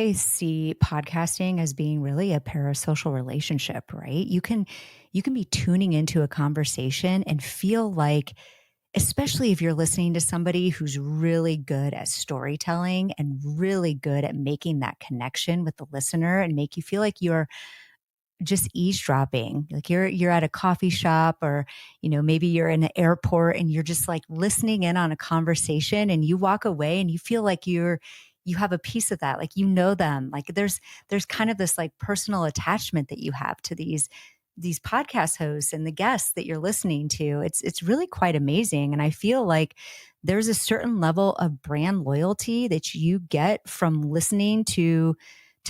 I see podcasting as being really a parasocial relationship, right? You can be tuning into a conversation and feel like, especially if you're listening to somebody who's really good at storytelling and really good at making that connection with the listener and make you feel like you're just eavesdropping. Like you're at a coffee shop, or maybe you're in an airport and you're just like listening in on a conversation, and you walk away and you feel like you have a piece of that, like them, like there's kind of this like personal attachment that you have to these podcast hosts and the guests that you're listening to. It's really quite amazing, and I feel like there's a certain level of brand loyalty that you get from listening to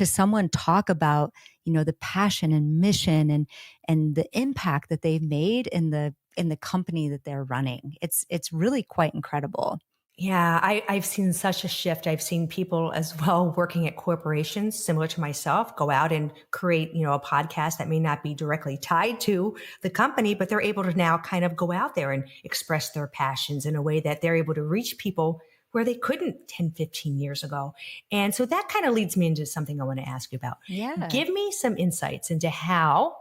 someone talk about the passion and mission and the impact that they've made in the company that they're running. It's really quite incredible. Yeah, I've seen such a shift. I've seen people as well working at corporations similar to myself go out and create, a podcast that may not be directly tied to the company, but they're able to now kind of go out there and express their passions in a way that they're able to reach people where they couldn't 10, 15 years ago. And so that kind of leads me into something I want to ask you about. Yeah. Give me some insights into how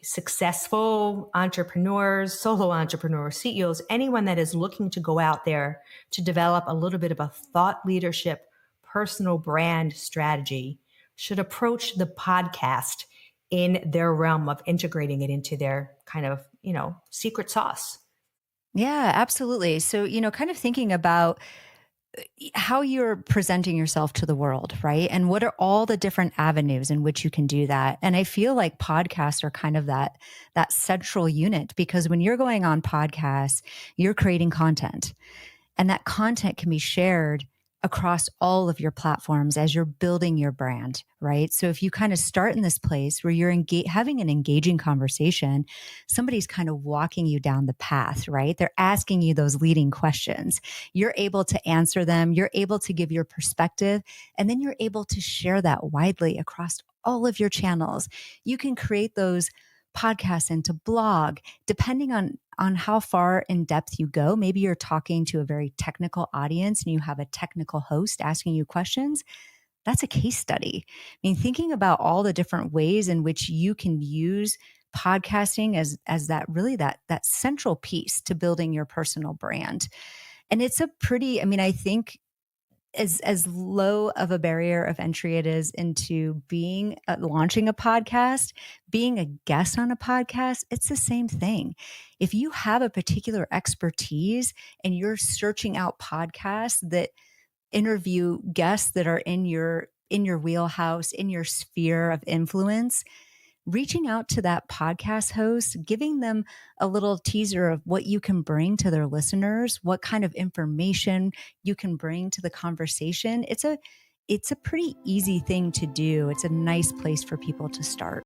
successful entrepreneurs, solo entrepreneurs, CEOs, anyone that is looking to go out there to develop a little bit of a thought leadership, personal brand strategy should approach the podcast in their realm of integrating it into their kind of, secret sauce. Yeah, absolutely. So, kind of thinking about how you're presenting yourself to the world, right? And what are all the different avenues in which you can do that? And I feel like podcasts are kind of that central unit, because when you're going on podcasts, you're creating content. And that content can be shared across all of your platforms as you're building your brand, right? So if you kind of start in this place where you're having an engaging conversation, somebody's kind of walking you down the path, right? They're asking you those leading questions. You're able to answer them, you're able to give your perspective, and then you're able to share that widely across all of your channels. You can create those podcasts into blog, depending on how far in depth you go. Maybe you're talking to a very technical audience and you have a technical host asking you questions. That's a case study. I mean, thinking about all the different ways in which you can use podcasting as that really that central piece to building your personal brand. And it's a pretty, I mean, I think as low of a barrier of entry it is into being launching a podcast, being a guest on a podcast, it's the same thing. If you have a particular expertise and you're searching out podcasts that interview guests that are in your wheelhouse, in your sphere of influence, reaching out to that podcast host, giving them a little teaser of what you can bring to their listeners, what kind of information you can bring to the conversation. It's a pretty easy thing to do. It's a nice place for people to start.